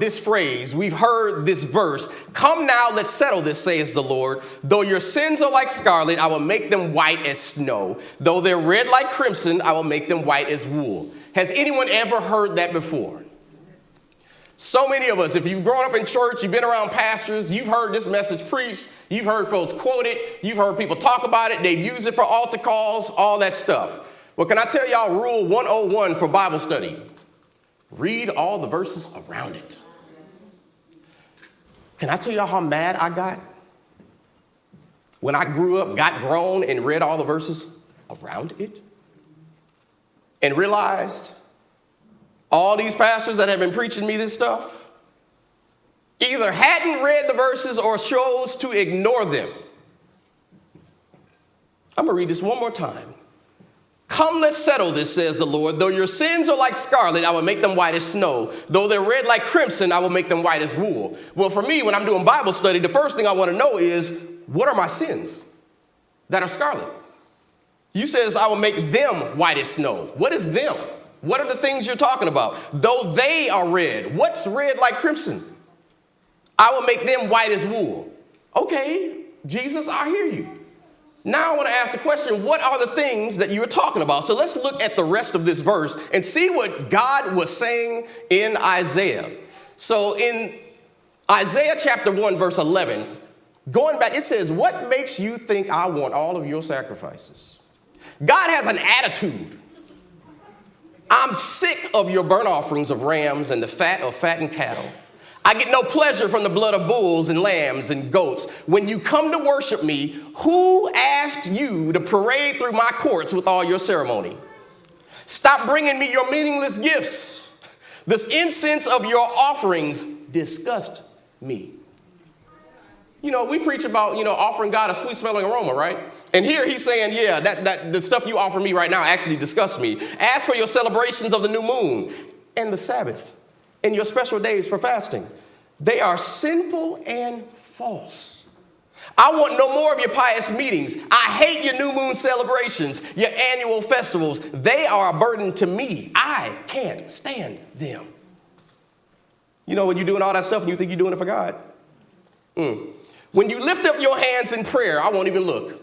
this phrase. We've heard this verse. Come now, let's settle this, says the Lord. Though your sins are like scarlet, I will make them white as snow. Though they're red like crimson, I will make them white as wool. Has anyone ever heard that before? So many of us, if you've grown up in church, you've been around pastors, you've heard this message preached, you've heard folks quote it, you've heard people talk about it, they've used it for altar calls, all that stuff. Well, can I tell y'all rule 101 for Bible study? Read all the verses around it. Can I tell y'all how mad I got when I grew up, got grown, and read all the verses around it? And realized all these pastors that have been preaching me this stuff either hadn't read the verses or chose to ignore them. I'm going to read this one more time. Come, let's settle this, says the Lord. Though your sins are like scarlet, I will make them white as snow. Though they're red like crimson, I will make them white as wool. Well, for me, when I'm doing Bible study, the first thing I want to know is, what are my sins that are scarlet? You says, I will make them white as snow. What is them? What are the things you're talking about? Though they are red. What's red like crimson? I will make them white as wool. Okay, Jesus, I hear you. Now I want to ask the question, what are the things that you were talking about? So let's look at the rest of this verse and see what God was saying in Isaiah. So in Isaiah chapter 1, verse 11, going back, it says, what makes you think I want all of your sacrifices? God has an attitude. I'm sick of your burnt offerings of rams and the fat of fattened cattle. I get no pleasure from the blood of bulls and lambs and goats. When you come to worship me, who asked you to parade through my courts with all your ceremony? Stop bringing me your meaningless gifts. This incense of your offerings disgust me. You know, we preach about, offering God a sweet smelling aroma, right? And here he's saying, yeah, that the stuff you offer me right now actually disgusts me. As for your celebrations of the new moon and the Sabbath and your special days for fasting, they are sinful and false. I want no more of your pious meetings. I hate your new moon celebrations, your annual festivals. They are a burden to me. I can't stand them. You know, when you're doing all that stuff and you think you're doing it for God. When you lift up your hands in prayer, I won't even look.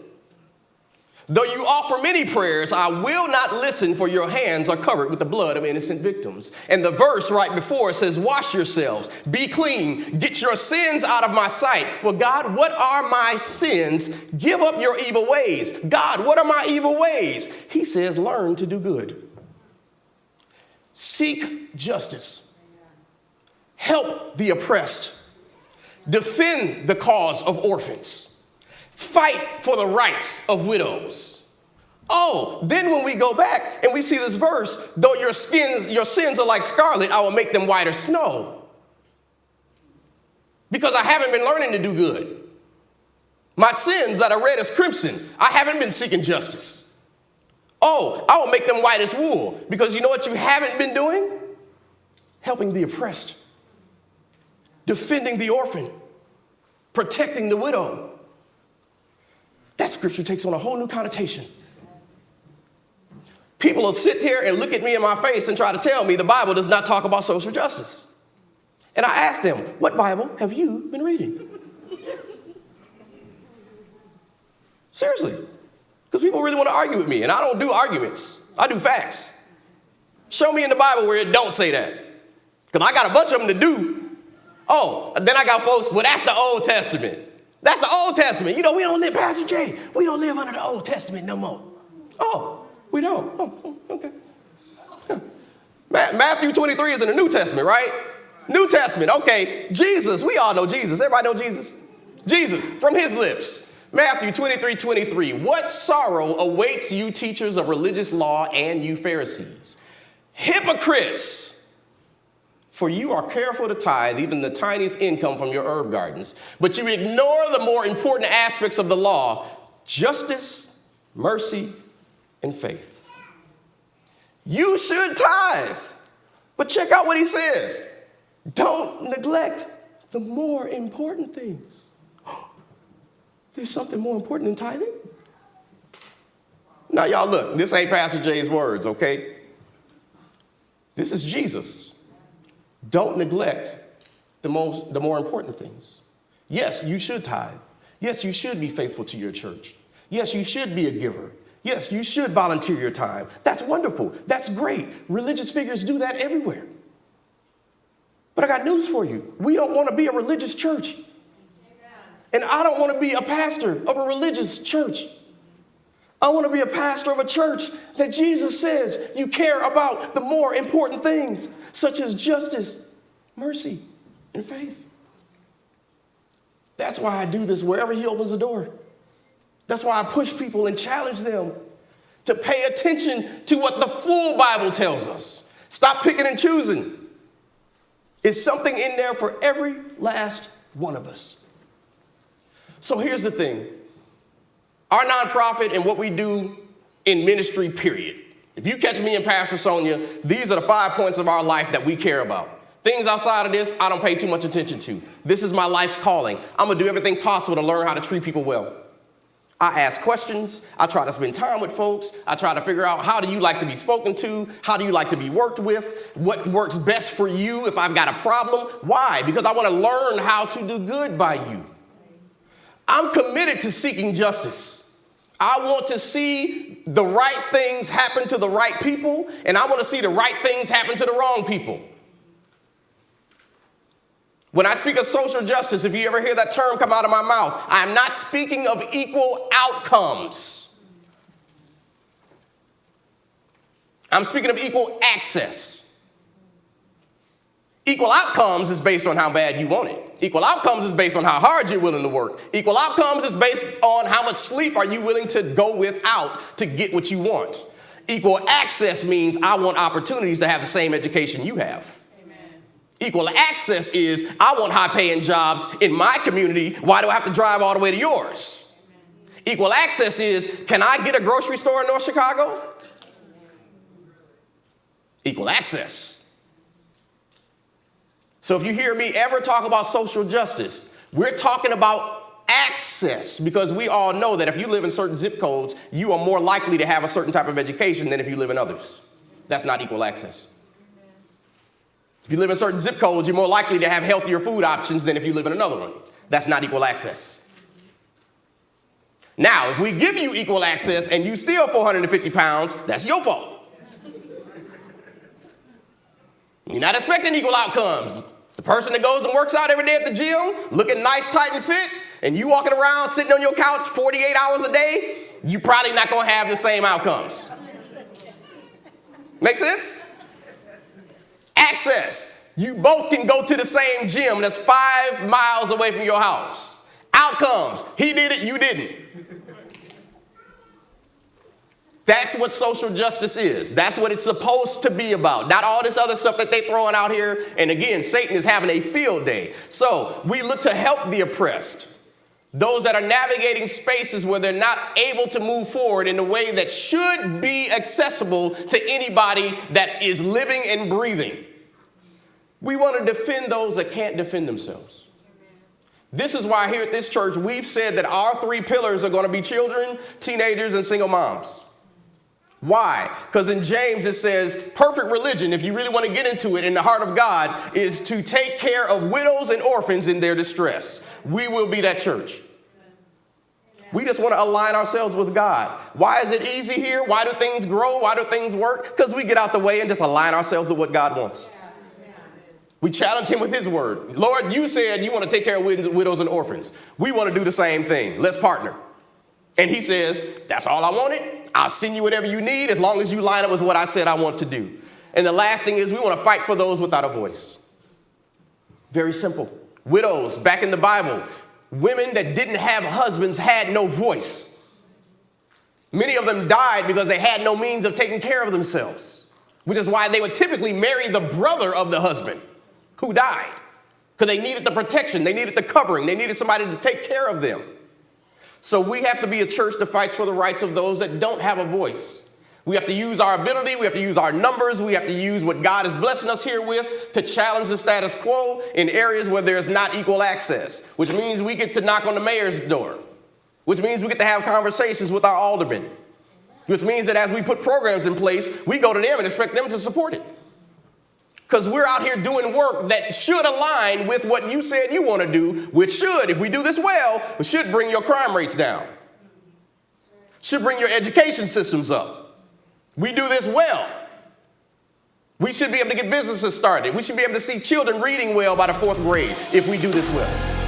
Though you offer many prayers, I will not listen, for your hands are covered with the blood of innocent victims. And the verse right before says, wash yourselves, be clean, get your sins out of my sight. Well, God, what are my sins? Give up your evil ways. God, what are my evil ways? He says, learn to do good. Seek justice. Help the oppressed. Defend the cause of orphans. Fight for the rights of widows. Oh, then when we go back and we see this verse, though your sins are like scarlet, I will make them white as snow. Because I haven't been learning to do good. My sins that are red as crimson, I haven't been seeking justice. Oh, I will make them white as wool. Because you know what you haven't been doing? Helping the oppressed. Defending the orphan. Protecting the widow. That scripture takes on a whole new connotation. People will sit here and look at me in my face and try to tell me the Bible does not talk about social justice. And I ask them, what Bible have you been reading? Seriously. Because people really want to argue with me, and I don't do arguments. I do facts. Show me in the Bible where it don't say that. Because I got a bunch of them to do. Oh, then I got folks, well, that's the Old Testament. That's the Old Testament. You know, we don't live, Pastor Jay, we don't live under the Old Testament no more. Oh, we don't. Oh, okay. Huh. Matthew 23 is in the New Testament, right? New Testament. Okay. Jesus, we all know Jesus. Everybody know Jesus? Jesus, from his lips. Matthew 23:23. What sorrow awaits you teachers of religious law and you Pharisees? Hypocrites! For you are careful to tithe even the tiniest income from your herb gardens, but you ignore the more important aspects of the law, justice, mercy, and faith. You should tithe, but check out what he says. Don't neglect the more important things. There's something more important than tithing? Now, y'all look, this ain't Pastor Jay's words, okay? This is Jesus. Don't neglect the more important things. Yes, you should tithe. Yes, you should be faithful to your church. Yes, you should be a giver. Yes, you should volunteer your time. That's wonderful. That's great. Religious figures do that everywhere. But I got news for you. We don't want to be a religious church. And I don't want to be a pastor of a religious church. I want to be a pastor of a church that Jesus says you care about the more important things, such as justice, mercy, and faith. That's why I do this wherever he opens the door. That's why I push people and challenge them to pay attention to what the full Bible tells us. Stop picking and choosing. It's something in there for every last one of us. So here's the thing. Our nonprofit and what we do in ministry, period. If you catch me and Pastor Sonia, these are the 5 points of our life that we care about. Things outside of this, I don't pay too much attention to. This is my life's calling. I'm going to do everything possible to learn how to treat people well. I ask questions. I try to spend time with folks. I try to figure out, how do you like to be spoken to? How do you like to be worked with? What works best for you if I've got a problem? Why? Because I want to learn how to do good by you. I'm committed to seeking justice. I want to see the right things happen to the right people, and I want to see the right things happen to the wrong people. When I speak of social justice, if you ever hear that term come out of my mouth, I am not speaking of equal outcomes. I'm speaking of equal access. Equal outcomes is based on how bad you want it. Equal outcomes is based on how hard you're willing to work. Equal outcomes is based on how much sleep are you willing to go without to get what you want. Equal access means I want opportunities to have the same education you have. Equal access is, I want high-paying jobs in my community. Why do I have to drive all the way to yours? Amen. Equal access is, can I get a grocery store in North Chicago? Amen. Equal access. So if you hear me ever talk about social justice, we're talking about access, because we all know that if you live in certain zip codes, you are more likely to have a certain type of education than if you live in others. That's not equal access. If you live in certain zip codes, you're more likely to have healthier food options than if you live in another one. That's not equal access. Now, if we give you equal access and you steal 450 pounds, that's your fault. You're not expecting equal outcomes. The person that goes and works out every day at the gym, looking nice, tight, and fit, and you walking around sitting on your couch 48 hours a day, you're probably not going to have the same outcomes. Make sense? Access. You both can go to the same gym that's 5 miles away from your house. Outcomes. He did it, you didn't. That's what social justice is. That's what it's supposed to be about. Not all this other stuff that they're throwing out here. And again, Satan is having a field day. So we look to help the oppressed. Those that are navigating spaces where they're not able to move forward in a way that should be accessible to anybody that is living and breathing. We want to defend those that can't defend themselves. This is why here at this church, we've said that our 3 pillars are going to be children, teenagers, and single moms. Why? Because in James it says perfect religion, if you really want to get into it in the heart of God, is to take care of widows and orphans in their distress. We will be that church. We just want to align ourselves with God. Why is it easy here? Why do things grow? Why do things work? Because we get out the way and just align ourselves to what God wants. We challenge him with his word. Lord, you said you want to take care of widows and orphans. We want to do the same thing. Let's partner. And he says, that's all I wanted. I'll send you whatever you need as long as you line up with what I said I want to do. And the last thing is we want to fight for those without a voice. Very simple. Widows, back in the Bible, women that didn't have husbands had no voice. Many of them died because they had no means of taking care of themselves, which is why they would typically marry the brother of the husband who died, because they needed the protection, they needed the covering, they needed somebody to take care of them. So we have to be a church that fights for the rights of those that don't have a voice. We have to use our ability, we have to use our numbers, we have to use what God is blessing us here with to challenge the status quo in areas where there's not equal access, which means we get to knock on the mayor's door, which means we get to have conversations with our aldermen, which means that as we put programs in place, we go to them and expect them to support it. Because we're out here doing work that should align with what you said you want to do, which should, if we do this well, it should bring your crime rates down. Should bring your education systems up. We do this well. We should be able to get businesses started. We should be able to see children reading well by the 4th grade if we do this well.